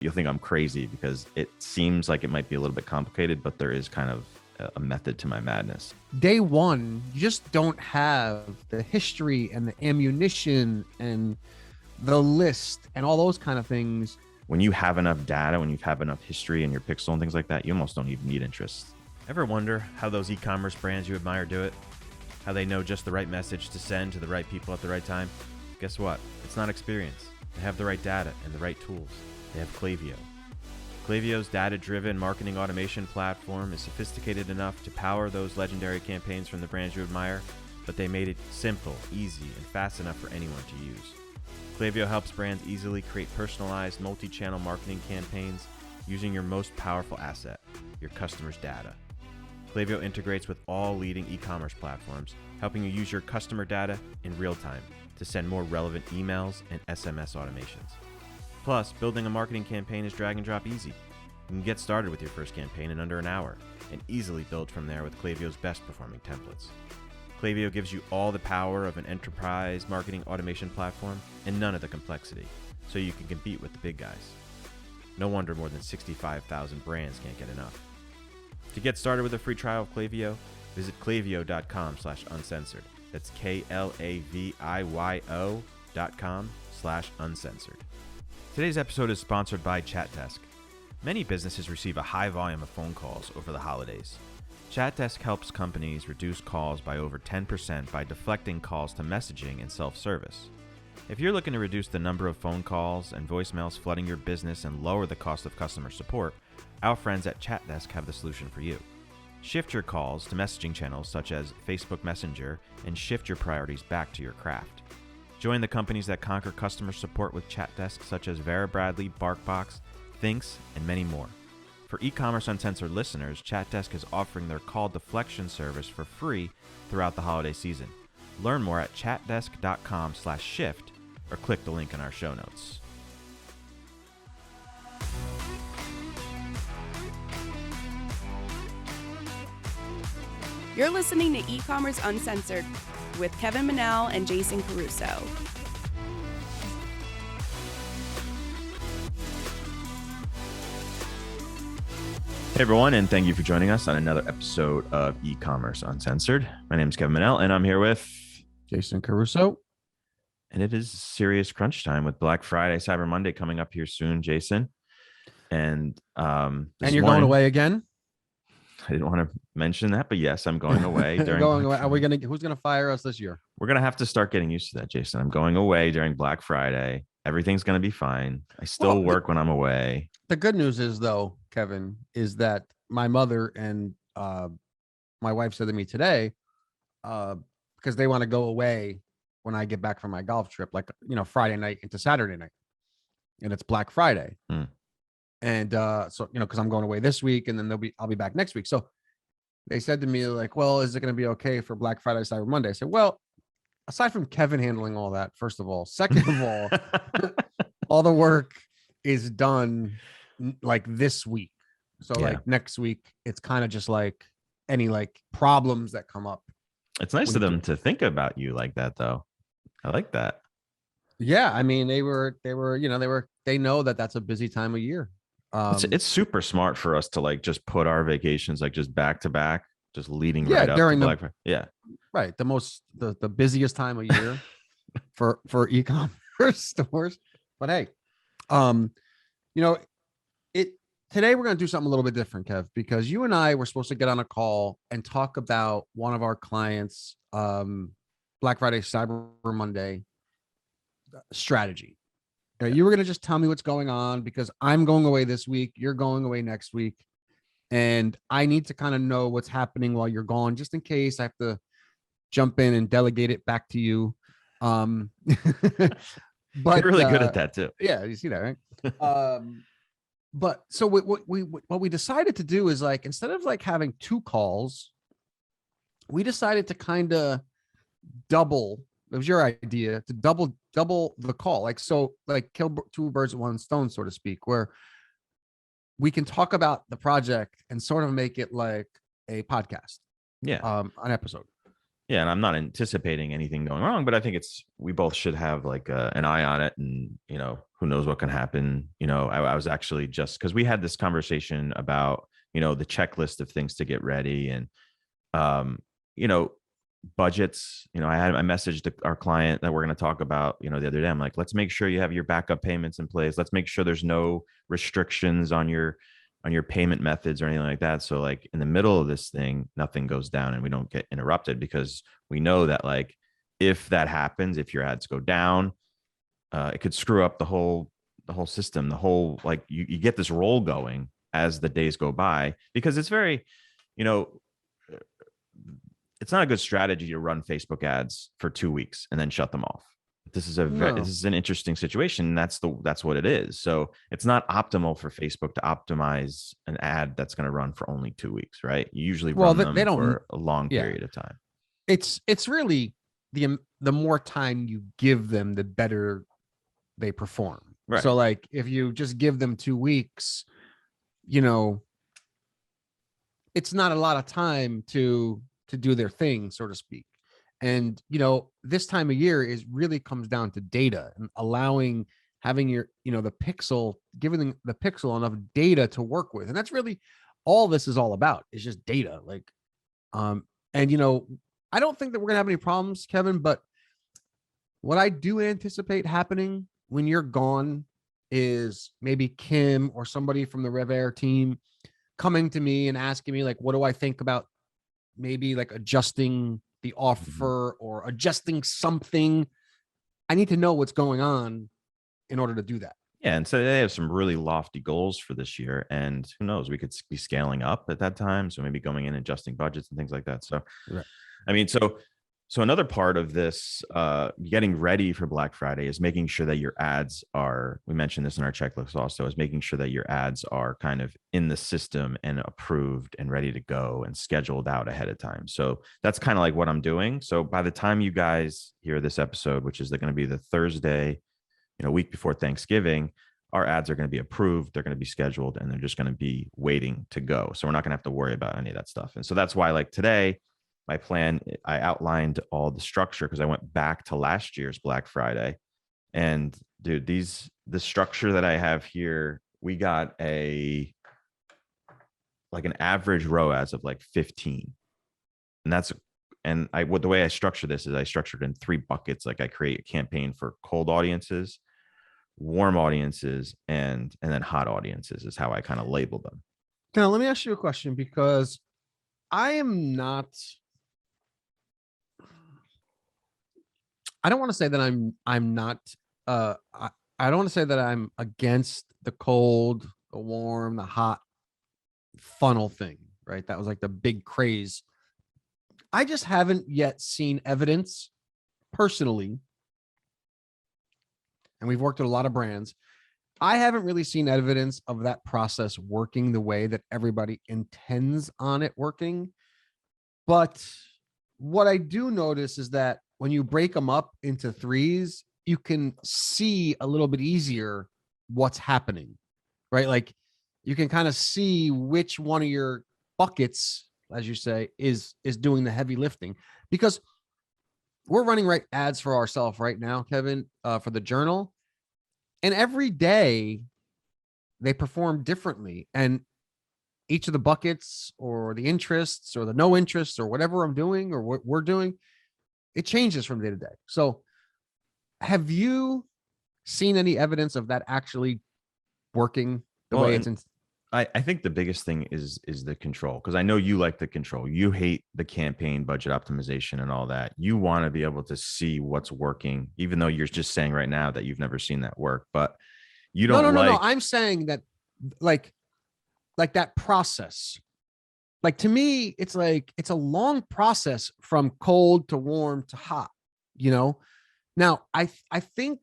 You'll think I'm crazy because it seems like it might be a little bit complicated, but there is kind of a method to my madness. Day one, you just don't have the history and the ammunition and the list and all those kind of things. When you have enough data, when you have enough history in your pixel and things like that, you almost don't even need interest. Ever wonder how those e-commerce brands you admire do it? How they know just the right message to send to the right people at the right time? Guess what? It's not experience. They have the right data and the right tools. They have Klaviyo. Klaviyo's data-driven marketing automation platform is sophisticated enough to power those legendary campaigns from the brands you admire, but they made it simple, easy, and fast enough for anyone to use. Klaviyo helps brands easily create personalized multi-channel marketing campaigns using your most powerful asset, your customers' data. Klaviyo integrates with all leading e-commerce platforms, helping you use your customer data in real time to send more relevant emails and SMS automations. Plus, building a marketing campaign is drag and drop easy. You can get started with your first campaign in under an hour and easily build from there with Klaviyo's best performing templates. Klaviyo gives you all the power of an enterprise marketing automation platform and none of the complexity, so you can compete with the big guys. No wonder more than 65,000 brands can't get enough. To get started with a free trial of Klaviyo, visit klaviyo.com/uncensored. That's KLAVIYO.com/uncensored. Today's episode is sponsored by ChatDesk. Many businesses receive a high volume of phone calls over the holidays. ChatDesk helps companies reduce calls by over 10% by deflecting calls to messaging and self-service. If you're looking to reduce the number of phone calls and voicemails flooding your business and lower the cost of customer support, our friends at ChatDesk have the solution for you. Shift your calls to messaging channels such as Facebook Messenger and shift your priorities back to your craft. Join the companies that conquer customer support with ChatDesk such as Vera Bradley, BarkBox, Thinx, and many more. For e-commerce uncensored listeners, ChatDesk is offering their call deflection service for free throughout the holiday season. Learn more at chatdesk.com/shift or click the link in our show notes. You're listening to E-commerce Uncensored with Kevin Manel and Jason Caruso. Hey everyone, and thank you for joining us on another episode of E-commerce Uncensored. My name is Kevin Manel, and I'm here with Jason Caruso. And it is serious crunch time with Black Friday, Cyber Monday coming up here soon, Jason. And you're going away again? I didn't want to mention that, but yes, I'm going away during. Are we gonna? Who's gonna fire us this year? We're gonna have to start getting used to that, Jason. I'm going away during Black Friday. Everything's gonna be fine. I still work when I'm away. The good news is, though, Kevin, is that my mother and my wife said to me today, because they want to go away when I get back from my golf trip, like Friday night into Saturday night, and it's Black Friday. And so, because I'm going away this week and then I'll be back next week. So they said to me, like, well, is it going to be okay for Black Friday, Cyber Monday? I said, well, aside from Kevin handling all that, first of all, second of all, all the work is done like this week. So like next week, it's kind of just like any like problems that come up. It's nice of them to think about you like that, though. I like that. Yeah. I mean, they know that that's a busy time of year. It's super smart for us to like just put our vacations like just back to back, just leading right up during to Black Friday. Yeah, right. The busiest time of year for e-commerce stores. But hey, today we're going to do something a little bit different, Kev, because you and I were supposed to get on a call and talk about one of our clients' Black Friday, Cyber Monday strategy. You were going to just tell me what's going on because I'm going away this week. You're going away next week. And I need to kind of know what's happening while you're gone, just in case I have to jump in and delegate it back to you. But you're really good at that too. Yeah, you see that, right? But so what we decided to do is like, instead of like having two calls, we decided to kind of double. It was your idea to double the call, like kill two birds with one stone, so to speak, where we can talk about the project and sort of make it like a podcast, an episode. Yeah, and I'm not anticipating anything going wrong, but I think we both should have like an eye on it, and who knows what can happen. I was actually just because we had this conversation about the checklist of things to get ready, and um, you know budgets. I messaged our client that we're going to talk about the other day. I'm like, let's make sure you have your backup payments in place. Let's make sure there's no restrictions on your payment methods or anything like that. So like in the middle of this thing, nothing goes down and we don't get interrupted, because we know that like if that happens, if your ads go down, it could screw up the whole system, the whole like you get this roll going as the days go by, because it's very, you know, it's not a good strategy to run Facebook ads for 2 weeks and then shut them off. This is this is an interesting situation. That's what it is. So it's not optimal for Facebook to optimize an ad that's going to run for only 2 weeks, right? You usually run them for a long period of time. It's really the more time you give them, the better they perform. Right. So like if you just give them 2 weeks, it's not a lot of time to do their thing, so to speak. And, this time of year really comes down to data and having your, the pixel, giving the pixel enough data to work with. And that's really all this is all about, is just data. Like, and, I don't think that we're going to have any problems, Kevin, but what I do anticipate happening when you're gone is maybe Kim or somebody from the RevAir team coming to me and asking me, like, what do I think about maybe like adjusting the offer or adjusting something. I need to know what's going on in order to do that. Yeah. And so they have some really lofty goals for this year, and who knows, we could be scaling up at that time. So maybe going in, adjusting budgets and things like that. So, right. I mean, so another part of this getting ready for Black Friday is making sure that your ads are, we mentioned this in our checklist also, is making sure that your ads are kind of in the system and approved and ready to go and scheduled out ahead of time. So that's kind of like what I'm doing. So by the time you guys hear this episode, which is going to be the Thursday, week before Thanksgiving, our ads are going to be approved, they're going to be scheduled, and they're just going to be waiting to go. So we're not going to have to worry about any of that stuff. And so that's why, like today, my plan, I outlined all the structure because I went back to last year's Black Friday. And dude, the structure that I have here, we got an average ROAS of like 15. And the way I structure this is I structured in 3 buckets. Like I create a campaign for cold audiences, warm audiences, and then hot audiences is how I kind of label them. Now, let me ask you a question, because I am not, I don't want to say that I'm not, I don't want to say that I'm against the cold, the warm, the hot funnel thing, right? That was like the big craze. I just haven't yet seen evidence personally, and we've worked with a lot of brands. I haven't really seen evidence of that process working the way that everybody intends on it working. But what I do notice is that when you break them up into 3s, you can see a little bit easier what's happening, right? Like you can kind of see which one of your buckets, as you say, is doing the heavy lifting, because we're running ads for ourselves right now, Kevin, for the journal. And every day they perform differently. And each of the buckets or the interests or the no interests or whatever I'm doing or what we're doing, it changes from day to day. So have you seen any evidence of that actually working the way it's in? I think the biggest thing is the control, because I know you like the control. You hate the campaign budget optimization and all that. You want to be able to see what's working, even though you're just saying right now that you've never seen that work. But you don't No. I'm saying that like that process. Like to me, it's like it's a long process from cold to warm to hot, Now I think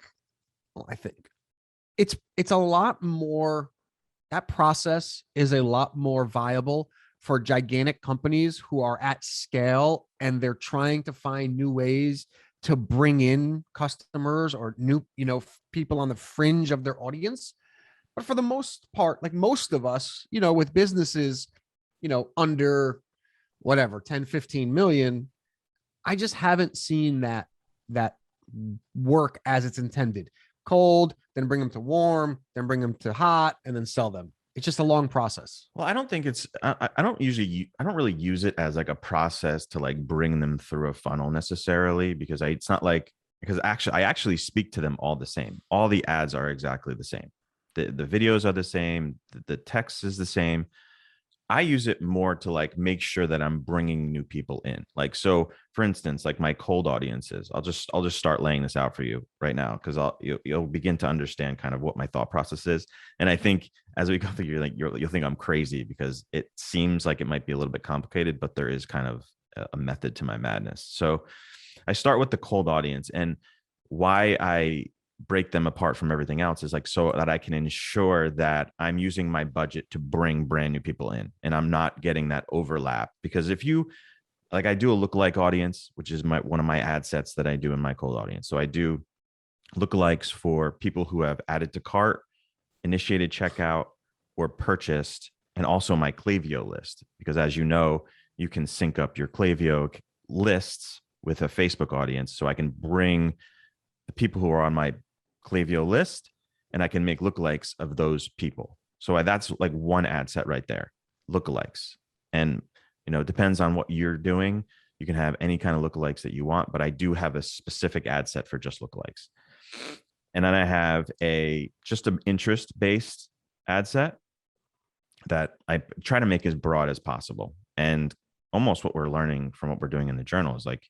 it's a lot more. That process is a lot more viable for gigantic companies who are at scale and they're trying to find new ways to bring in customers or new, people on the fringe of their audience. But for the most part, like most of us, with businesses, under whatever, 10, 15 million, I just haven't seen that work as it's intended. Cold, then bring them to warm, then bring them to hot, and then sell them. It's just a long process. Well, I don't think it's, I don't really use it as like a process to like bring them through a funnel necessarily, because it's not like, because I actually speak to them all the same. All the ads are exactly the same. The videos are the same. The text is the same. I use it more to like make sure that I'm bringing new people in. Like, so for instance, like my cold audiences, I'll just start laying this out for you right now, because you'll begin to understand kind of what my thought process is. And I think as we go through, you'll think I'm crazy, because it seems like it might be a little bit complicated, but there is kind of a method to my madness. So I start with the cold audience, and why I break them apart from everything else is like so that I can ensure that I'm using my budget to bring brand new people in, and I'm not getting that overlap. Because if you, like, I do a lookalike audience, which is one of my ad sets that I do in my cold audience. So I do lookalikes for people who have added to cart, initiated checkout, or purchased, and also my Klaviyo list, because as you know, you can sync up your Klaviyo lists with a Facebook audience. So I can bring the people who are on my Klaviyo list, and I can make lookalikes of those people. So that's like one ad set right there, lookalikes. And, it depends on what you're doing. You can have any kind of lookalikes that you want, but I do have a specific ad set for just lookalikes. And then I have just an interest-based ad set that I try to make as broad as possible. And almost what we're learning from what we're doing in the journal is like,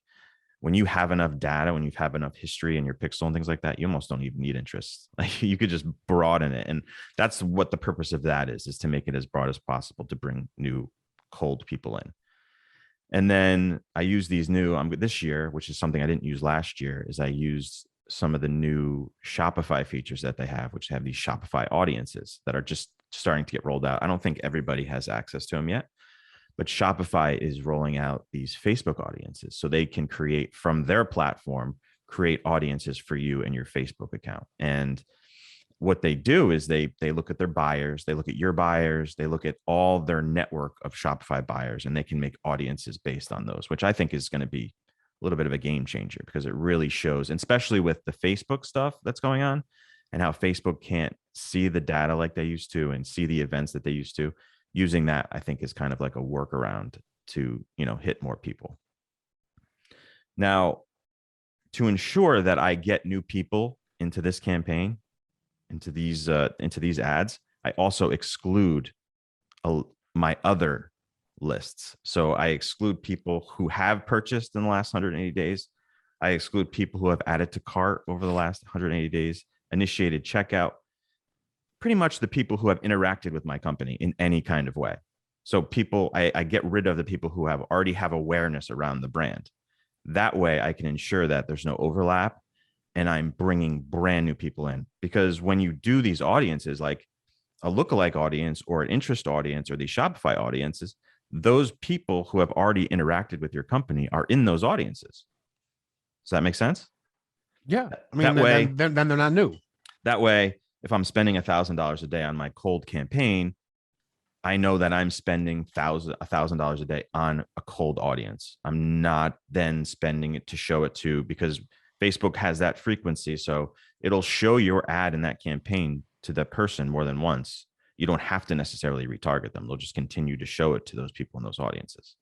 when you have enough data, when you have enough history in your pixel and things like that, you almost don't even need interest. Like, you could just broaden it. And that's what the purpose of that is to make it as broad as possible to bring new cold people in. And then I use these new, this year, which is something I didn't use last year, is I used some of the new Shopify features that they have, which have these Shopify audiences that are just starting to get rolled out. I don't think everybody has access to them yet, but Shopify is rolling out these Facebook audiences, so they can create from their platform, create audiences for you and your Facebook account. And what they do is they look at their buyers, they look at your buyers, they look at all their network of Shopify buyers, and they can make audiences based on those, which I think is going to be a little bit of a game changer, because it really shows, and especially with the Facebook stuff that's going on and how Facebook can't see the data like they used to and see the events that they used to. Using that, I think, is kind of like a workaround to, hit more people. Now, to ensure that I get new people into this campaign, into these ads, I also exclude my other lists. So I exclude people who have purchased in the last 180 days. I exclude people who have added to cart over the last 180 days, initiated checkout, pretty much the people who have interacted with my company in any kind of way. So people, I get rid of the people who already have awareness around the brand. That way I can ensure that there's no overlap, and I'm bringing brand new people in. Because when you do these audiences, like a lookalike audience or an interest audience or these Shopify audiences, those people who have already interacted with your company are in those audiences. Does that make sense? Yeah. I mean, that way, then they're not new. That way, if I'm spending $1,000 a day on my cold campaign, I know that I'm spending $1,000 a day on a cold audience. I'm not then spending it to show it to, because Facebook has that frequency. So it'll show your ad in that campaign to that person more than once. You don't have to necessarily retarget them. They'll just continue to show it to those people in those audiences.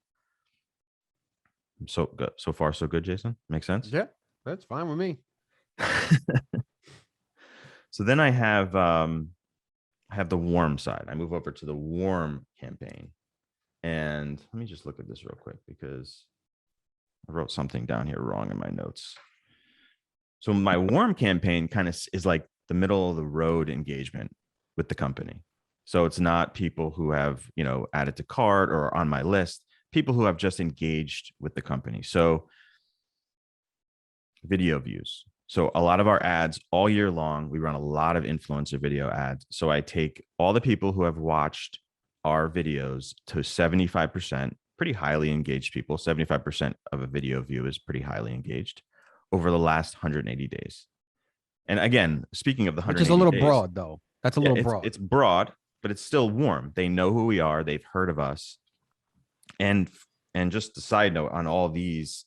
So good. So far, so good, Jason. Makes sense? Yeah, that's fine with me. So then I have the warm side. I move over to the warm campaign. And let me just look at this real quick, because I wrote something down here wrong in my notes. So my warm campaign kind of is like the middle of the road engagement with the company. So it's not people who have, added to cart or on my list, people who have just engaged with the company. So video views. So a lot of our ads all year long, we run a lot of influencer video ads. So I take all the people who have watched our videos to 75%, pretty highly engaged people. 75% of a video view is pretty highly engaged over the last 180 days. And again, speaking of the 180 days, which is a little broad, though. That's a little broad. It's broad, but it's still warm. They know who we are. They've heard of us. And just a side note on all these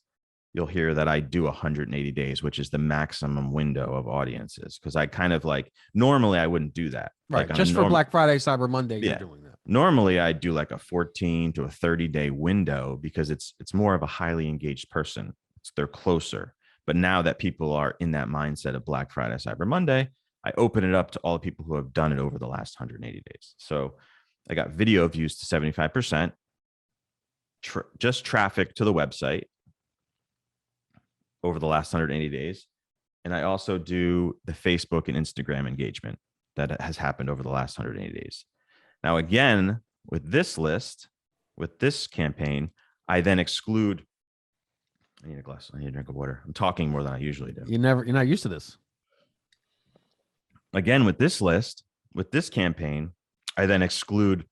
you'll hear that I do 180 days, which is the maximum window of audiences. Cause I kind of like, normally I wouldn't do that. Right. Like Just for Black Friday, Cyber Monday, Yeah. you're doing that. Normally I do like a 14 to a 30-day window because it's more of a highly engaged person. They're closer. But now that people are in that mindset of Black Friday, Cyber Monday, I open it up to all the people who have done it over the last 180 days. So I got video views to 75%, just traffic to the website over the last 180 days. And I also do the Facebook and Instagram engagement that has happened over the last 180 days. Now, again, with this list, with this campaign, I then exclude. I need a glass. I need a drink of water. I'm talking more than I usually do. You're not used to this. Again, with this list, with this campaign, I then exclude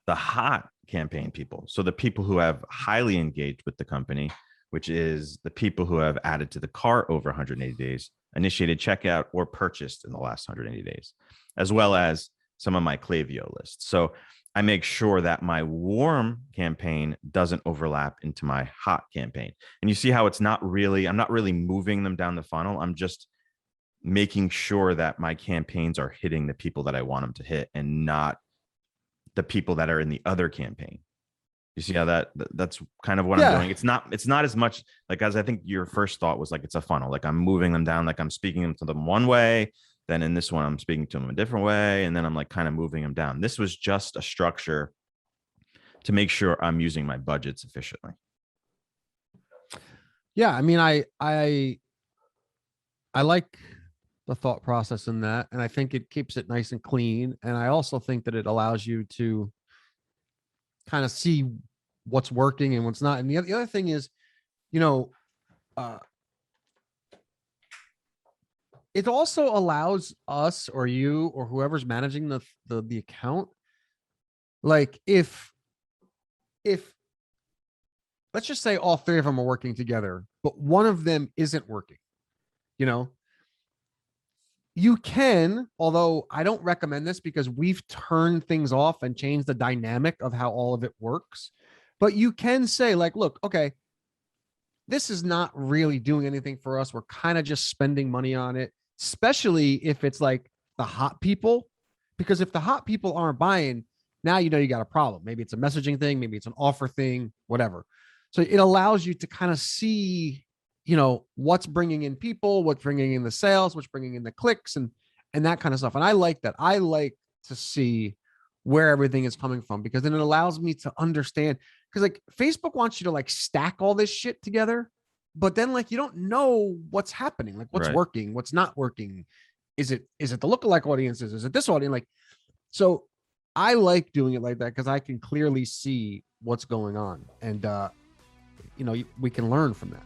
the hot campaign people. So the people who have highly engaged with the company, which is the people who have added to the cart over 180 days, initiated checkout, or purchased in the last 180 days, as well as some of my Klaviyo lists. So I make sure that my warm campaign doesn't overlap into my hot campaign. And you see how I'm not really moving them down the funnel. I'm just making sure that my campaigns are hitting the people that I want them to hit and not the people that are in the other campaign. You see how that's kind of what I'm doing. It's not as much like, as I think your first thought was, like it's a funnel. Like I'm moving them down, like I'm speaking them to them one way. Then in this one, I'm speaking to them a different way. And then I'm like kind of moving them down. This was just a structure to make sure I'm using my budgets efficiently. Yeah. I mean, I like the thought process in that. And I think it keeps it nice and clean. And I also think that it allows you to kind of see what's working and what's not. And the other thing is, it also allows us or you or whoever's managing the account, like if let's just say all three of them are working together, but one of them isn't working, you can, although I don't recommend this because we've turned things off and changed the dynamic of how all of it works, but you can say like, look, okay, this is not really doing anything for us. We're kind of just spending money on it, especially if it's like the hot people, because if the hot people aren't buying, now you got a problem. Maybe it's a messaging thing, maybe it's an offer thing, whatever. So it allows you to kind of see, what's bringing in people, what's bringing in the sales, what's bringing in the clicks and that kind of stuff. And I like that. I like to see where everything is coming from, because then it allows me to understand, because like Facebook wants you to like stack all this shit together, but then like you don't know what's happening, like what's working, what's not working. Is it the lookalike audiences? Is it this audience? Like, so I like doing it like that because I can clearly see what's going on, and we can learn from that.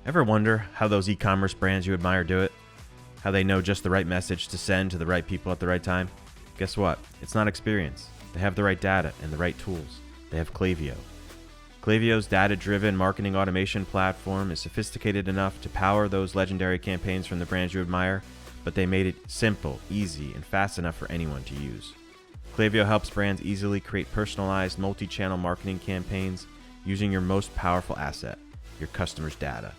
Ever wonder how those e-commerce brands you admire do it? How they know just the right message to send to the right people at the right time? Guess what? It's not experience. They have the right data and the right tools. They have Klaviyo. Klaviyo's data-driven marketing automation platform is sophisticated enough to power those legendary campaigns from the brands you admire, but they made it simple, easy, and fast enough for anyone to use. Klaviyo helps brands easily create personalized multi-channel marketing campaigns using your most powerful asset, your customers' data.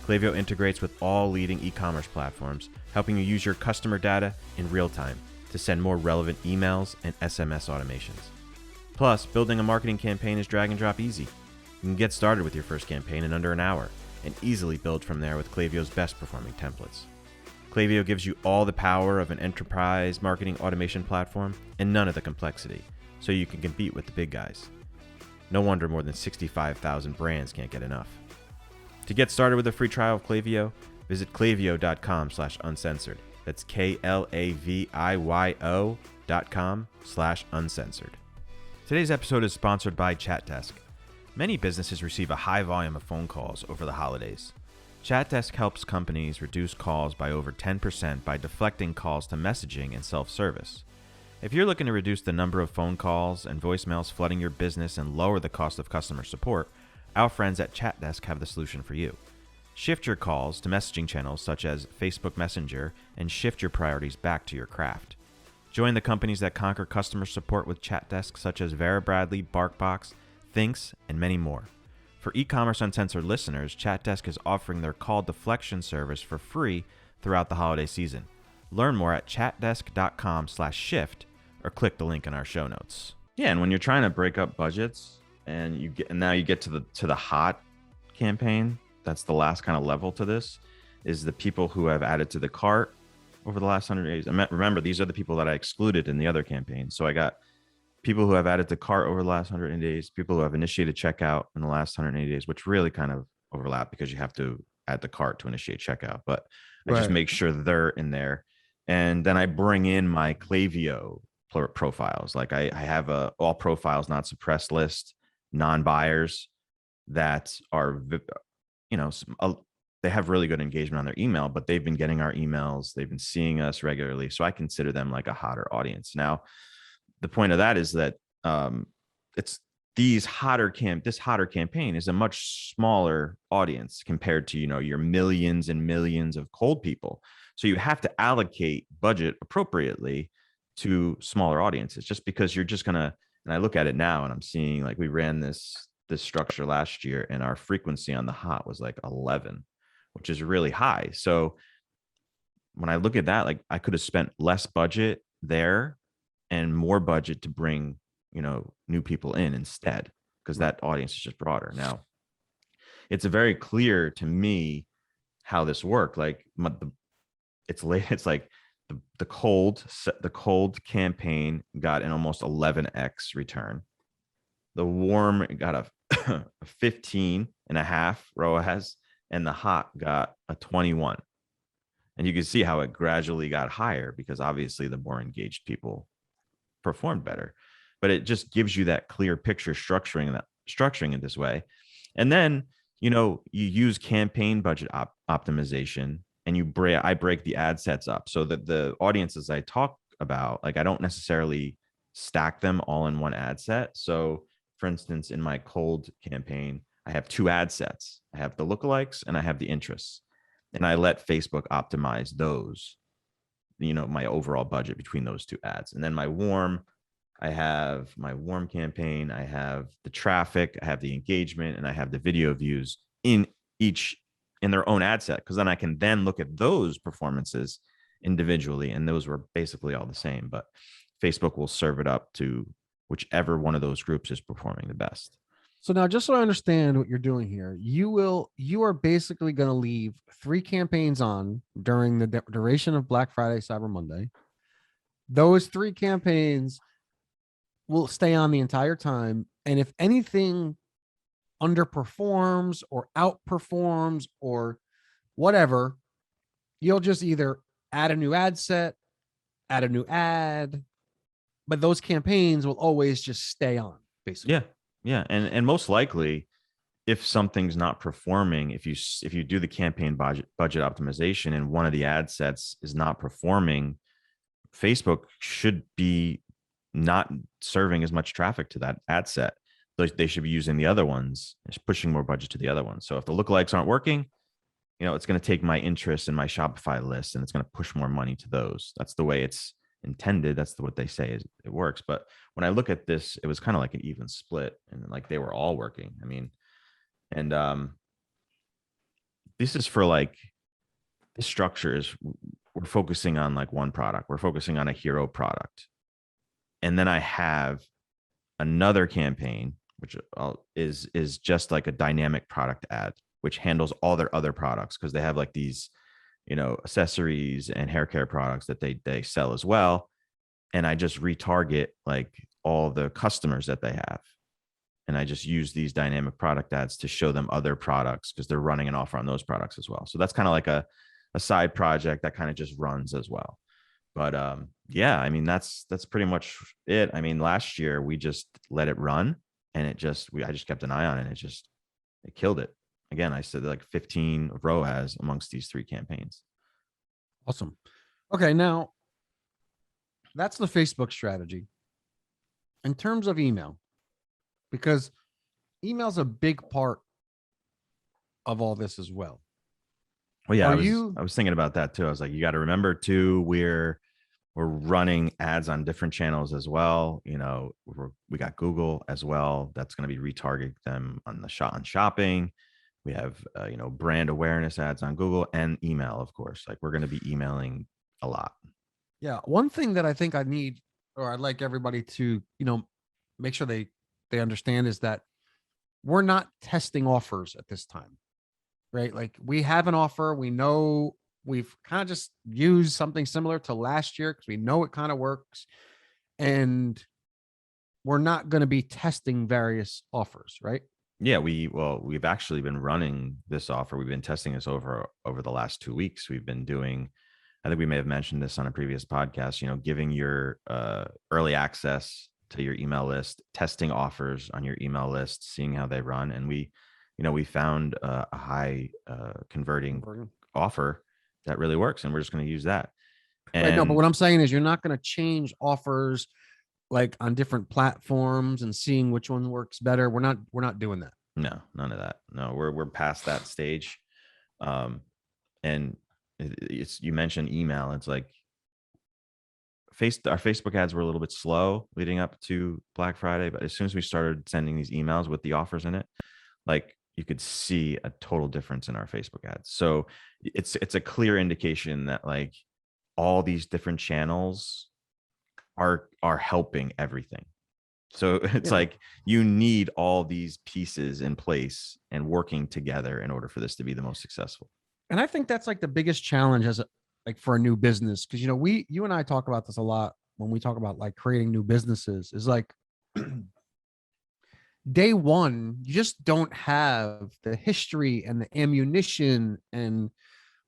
Klaviyo integrates with all leading e-commerce platforms, helping you use your customer data in real time to send more relevant emails and SMS automations. Plus, building a marketing campaign is drag and drop easy. You can get started with your first campaign in under an hour and easily build from there with Klaviyo's best performing templates. Klaviyo gives you all the power of an enterprise marketing automation platform and none of the complexity, so you can compete with the big guys. No wonder more than 65,000 brands can't get enough. To get started with a free trial of Klaviyo, visit klaviyo.com/uncensored. That's KLAVIYO.com/uncensored. Today's episode is sponsored by ChatDesk. Many businesses receive a high volume of phone calls over the holidays. ChatDesk helps companies reduce calls by over 10% by deflecting calls to messaging and self-service. If you're looking to reduce the number of phone calls and voicemails flooding your business and lower the cost of customer support, our friends at ChatDesk have the solution for you. Shift your calls to messaging channels such as Facebook Messenger and shift your priorities back to your craft. Join the companies that conquer customer support with ChatDesk such as Vera Bradley, BarkBox, Thinks, and many more. For e-commerce uncensored listeners, ChatDesk is offering their call deflection service for free throughout the holiday season. Learn more at chatdesk.com/shift or click the link in our show notes. Yeah, and when you're trying to break up budgets and now you get to the hot campaign, that's the last kind of level to this, is the people who have added to the cart over the last 100 days. Remember, these are the people that I excluded in the other campaign. So I got people who have added to cart over the last 180 days, people who have initiated checkout in the last 180 days, which really kind of overlap because you have to add the cart to initiate checkout. But I just make sure they're in there. And then I bring in my Klaviyo profiles. Like I have a all profiles not suppressed list, non-buyers that are, they have really good engagement on their email, but they've been getting our emails. They've been seeing us regularly. So I consider them like a hotter audience. Now, the point of that is that it's this hotter campaign is a much smaller audience compared to, your millions and millions of cold people. So you have to allocate budget appropriately to smaller audiences, just because you're just gonna, and I look at it now and I'm seeing, like, we ran this structure last year and our frequency on the hot was like 11, which is really high. So when I look at that, like, I could have spent less budget there and more budget to bring, new people in instead, because that audience is just broader. Now, it's very clear to me how this worked. Like it's like the cold campaign got an almost 11x return. The warm got a 15.5 ROAS, and the hot got a 21. And you can see how it gradually got higher because obviously the more engaged people performed better. But it just gives you that clear picture structuring it this way. And then, you use campaign budget optimization, and I break the ad sets up so that the audiences I talk about, like, I don't necessarily stack them all in one ad set. So for instance, in my cold campaign, I have two ad sets. I have the lookalikes and I have the interests. And I let Facebook optimize those, my overall budget between those two ads. And then I have my warm campaign, I have the traffic, I have the engagement, and I have the video views in their own ad set. Because then I can then look at those performances individually, and those were basically all the same. But Facebook will serve it up to whichever one of those groups is performing the best. So now, just so I understand what you're doing here, you are basically going to leave 3 campaigns on during the duration of Black Friday, Cyber Monday. Those 3 campaigns will stay on the entire time. And if anything underperforms or outperforms or whatever, you'll just either add a new ad set, add a new ad, but those campaigns will always just stay on, basically. Yeah. And most likely, if something's not performing, if you do the campaign budget optimization and one of the ad sets is not performing, Facebook should be not serving as much traffic to that ad set. They should be using the other ones, pushing more budget to the other ones. So if the lookalikes aren't working, it's going to take my interest in my Shopify list and it's going to push more money to those. That's the way it's intended. That's what they say it works. But when I look at this, it was kind of like an even split, and like they were all working. I mean, and this is for like, this structure is, we're focusing on like one product. We're focusing on a hero product. And then I have another campaign, which is just like a dynamic product ad, which handles all their other products, because they have like these, accessories and hair care products that they sell as well. And I just retarget like all the customers that they have. And I just use these dynamic product ads to show them other products because they're running an offer on those products as well. So that's kind of like a side project that kind of just runs as well. But yeah, I mean, that's pretty much it. I mean, last year we just let it run, and I just kept an eye on it. It killed it. Again, I said like 15 ROAS amongst these 3 campaigns. Awesome. Okay, now that's the Facebook strategy. In terms of email, because email is a big part of all this as well. Well, yeah, I was thinking about that too. I was like, you got to remember too, we're we're running ads on different channels as well. You know, we got Google as well. That's going to be retargeting them on the shopping. We have, you know, brand awareness ads on Google and email, of course. Like we're going to be emailing a lot. Yeah. One thing that I think I need, or I'd like everybody to, you know, make sure they understand is that we're not testing offers at this time, right? Like we have an offer. We know we've kind of just used something similar to last year because we know it kind of works. And we're not going to be testing various offers, right? Yeah, we've actually been running this offer. We've been testing this over the last 2 weeks. We've been doing, I think we may have mentioned this on a previous podcast, you know, giving your early access to your email list, testing offers on your email list, seeing how they run. And we, you know, we found a high converting offer that really works, and we're just going to use that. And right. No, but what I'm saying is you're not going to change offers like on different platforms and seeing which one works better. We're not doing that. No, none of that. No, we're past that stage. And it's, you mentioned email. It's like our Facebook ads were a little bit slow leading up to Black Friday, but as soon as we started sending these emails with the offers in it, like you could see a total difference in our Facebook ads. So it's a clear indication that like all these different channels are helping everything. So it's like you need all these pieces in place and working together in order for this to be the most successful. And I think that's like the biggest challenge like for a new business. Cause you know, you and I talk about this a lot when we talk about like creating new businesses is like day one, you just don't have the history and the ammunition and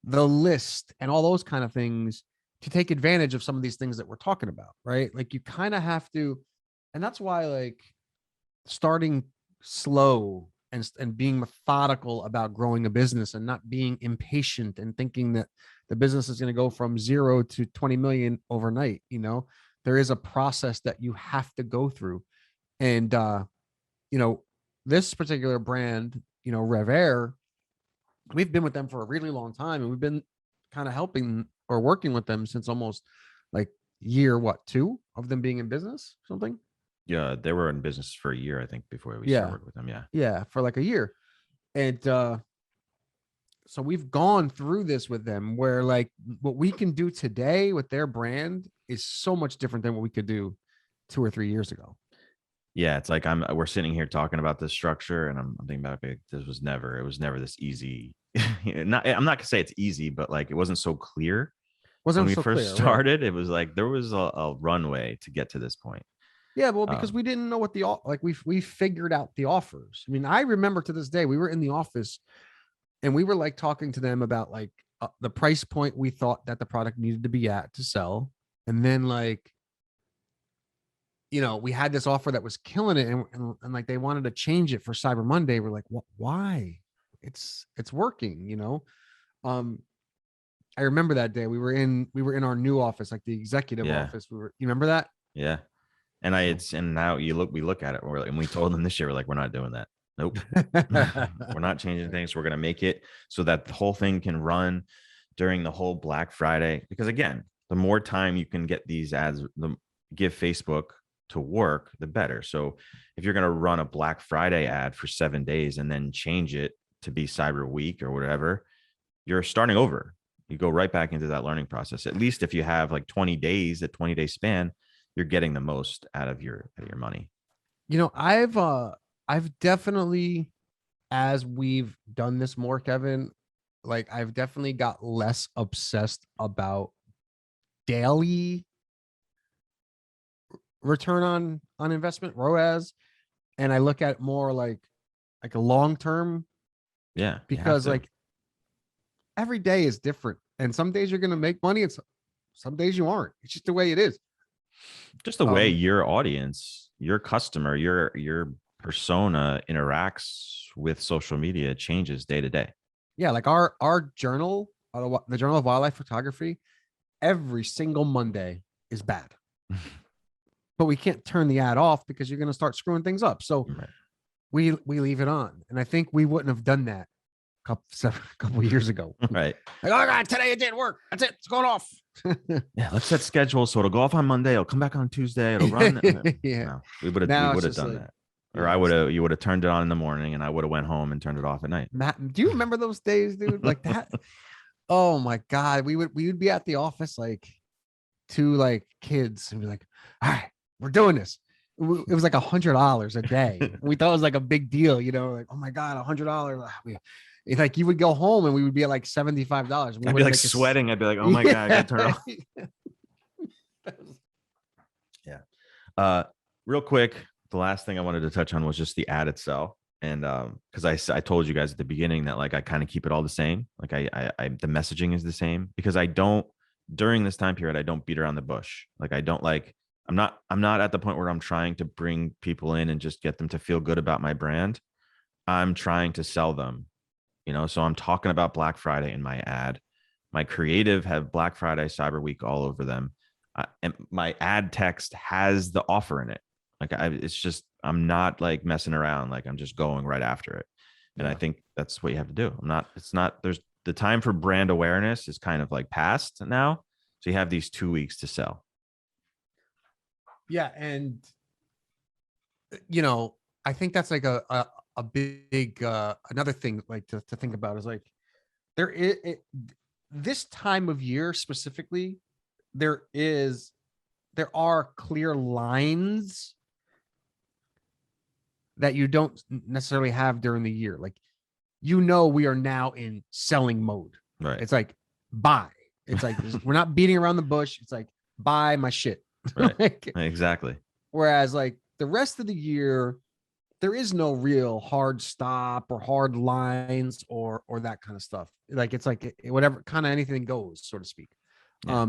the list and all those kind of things to take advantage of some of these things that we're talking about, right? Like you kind of have to, and that's why like starting slow and being methodical about growing a business and not being impatient and thinking that the business is going to go from 0 to 20 million overnight. You know, there is a process that you have to go through. And, you know, this particular brand, you know, Rev Air, we've been with them for a really long time and we've been kind of helping or working with them since almost like year, 2 of them being in business, something. Yeah, they were in business for a year, I think, before we started working with them. Yeah. Yeah, for like a year. And so we've gone through this with them where like what we can do today with their brand is so much different than what we could do 2 or 3 years ago. Yeah, it's like we're sitting here talking about this structure and I'm thinking about it, it was never this easy. I'm not gonna say it's easy, but like it wasn't so clear. Wasn't when we so first clear, started, right? It was like there was a runway to get to this point. Yeah, well, because we didn't know what like we figured out the offers. I mean, I remember to this day we were in the office and we were like talking to them about like the price point we thought that the product needed to be at to sell, and then like, you know, we had this offer that was killing it, and like they wanted to change it for Cyber Monday. We're like, what? Why? It's working, you know. I remember that day we were in our new office, like the executive office. You remember that? Yeah. And and now we look at it and we told them this year, we're like, we're not doing that. Nope. We're not changing things. We're going to make it so that the whole thing can run during the whole Black Friday. Because again, the more time you can get these ads, give Facebook to work, the better. So if you're going to run a Black Friday ad for 7 days and then change it to be Cyber Week or whatever, you're starting over. You go right back into that learning process. At least if you have like 20 days, a 20-day span, you're getting the most out of your money. You know, I've definitely, as we've done this more, Kevin, like I've definitely got less obsessed about daily return on investment, ROAS, and I look at it more like a long term. Yeah, because like every day is different, and some days you're going to make money, and some days you aren't. It's just the way it is. Just the way your audience, your customer, your persona interacts with social media changes day to day. Yeah, like our journal, the Journal of Wildlife Photography, every single Monday is bad. But we can't turn the ad off because you're going to start screwing things up. So we leave it on. And I think we wouldn't have done that couple years ago. Right. Like, oh God, today it didn't work. That's it. It's going off. Yeah, let's set schedule so it'll go off on Monday. It'll come back on Tuesday. It'll run. Yeah. No, we would Now have it's just done like- that. Or I would have. You would have turned it on in the morning, and I would have went home and turned it off at night. Matt, do you remember those days, dude? Like that. Oh my God. We would be at the office like two like kids and be like, all right, we're doing this. It was like $100 a day. We thought it was like a big deal, you know, like, oh my God, $100. It's like you would go home and we would be at like $75. I'd be like sweating. I'd be like, oh my God, I gotta turn it off. Yeah. Real quick, the last thing I wanted to touch on was just the ad itself. And because I told you guys at the beginning that like I kind of keep it all the same. Like I the messaging is the same because I don't during this time period, I don't beat around the bush. Like I don't like I'm not at the point where I'm trying to bring people in and just get them to feel good about my brand. I'm trying to sell them, you know, so I'm talking about Black Friday in my ad. My creative have Black Friday, Cyber Week all over them. And my ad text has the offer in it. Like it's just, I'm not like messing around. Like I'm just going right after it. And I think that's what you have to do. There's the time for brand awareness is kind of like past now. So you have these 2 weeks to sell. Yeah. And, you know, I think that's like a big, another thing like to think about is like this time of year specifically, there are clear lines that you don't necessarily have during the year. Like, you know, we are now in selling mode. Right. It's like, buy. It's like, we're not beating around the bush. It's like, buy my shit. Right. Like, Exactly. whereas like the rest of the year, there is no real hard stop or hard lines or that kind of stuff. Like, it's like whatever kind of anything goes, so to speak. Yeah.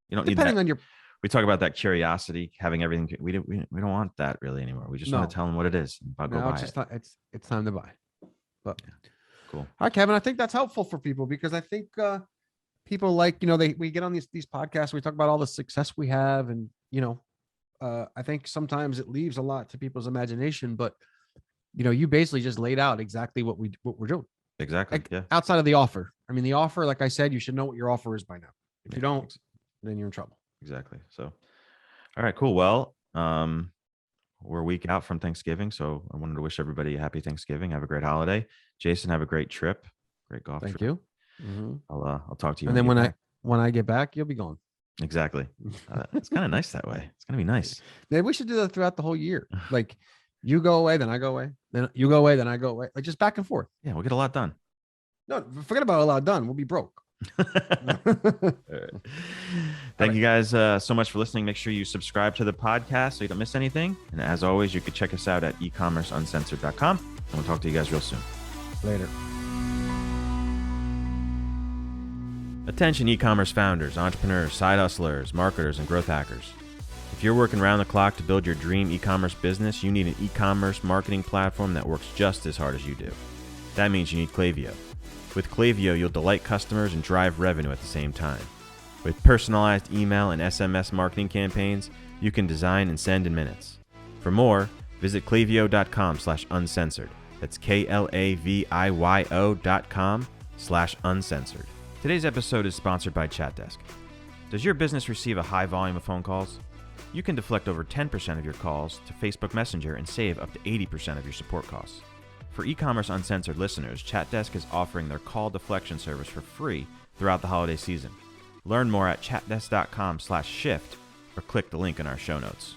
You don't need Depending that. on your, We talk about that curiosity, having everything. We don't want that really anymore. We just want to tell them what it is. Go now buy it's just it. it's time to buy. But Cool. all right, Kevin, I think that's helpful for people because I think people like, you know, we get on these podcasts, we talk about all the success we have, and you know, I think sometimes it leaves a lot to people's imagination, but you know, you basically just laid out exactly what we're doing. Exactly. Like, Yeah. outside of the offer. I mean, the offer, like I said, you should know what your offer is by now. If you don't, then you're in trouble. Exactly. So, all right, cool. Well, we're a week out from Thanksgiving, so I wanted to wish everybody a happy Thanksgiving. Have a great holiday. Jason, have a great trip. Great golf Thank trip. you. Mm-hmm. I'll talk to you. And then when I get back, you'll be gone. Exactly. It's kind of nice that way. It's gonna be nice. Maybe we should do that throughout the whole year. Like, you go away, then I go away, then you go away, then I go away. Like, just back and forth. Yeah, we'll get a lot done. No, forget about a lot done. We'll be broke. Thank you guys so much for listening. Make sure you subscribe to the podcast so you don't miss anything. And as always, you can check us out at ecommerceuncensored.com. And we'll talk to you guys real soon. Later. Attention e-commerce founders, entrepreneurs, side hustlers, marketers, and growth hackers. If you're working around the clock to build your dream e-commerce business, you need an e-commerce marketing platform that works just as hard as you do. That means you need Klaviyo. With Klaviyo, you'll delight customers and drive revenue at the same time. With personalized email and SMS marketing campaigns, you can design and send in minutes. For more, visit klaviyo.com/uncensored. That's KLAVIYO.com/uncensored. Today's episode is sponsored by ChatDesk. Does your business receive a high volume of phone calls? You can deflect over 10% of your calls to Facebook Messenger and save up to 80% of your support costs. For e-commerce uncensored listeners, ChatDesk is offering their call deflection service for free throughout the holiday season. Learn more at chatdesk.com/shift or click the link in our show notes.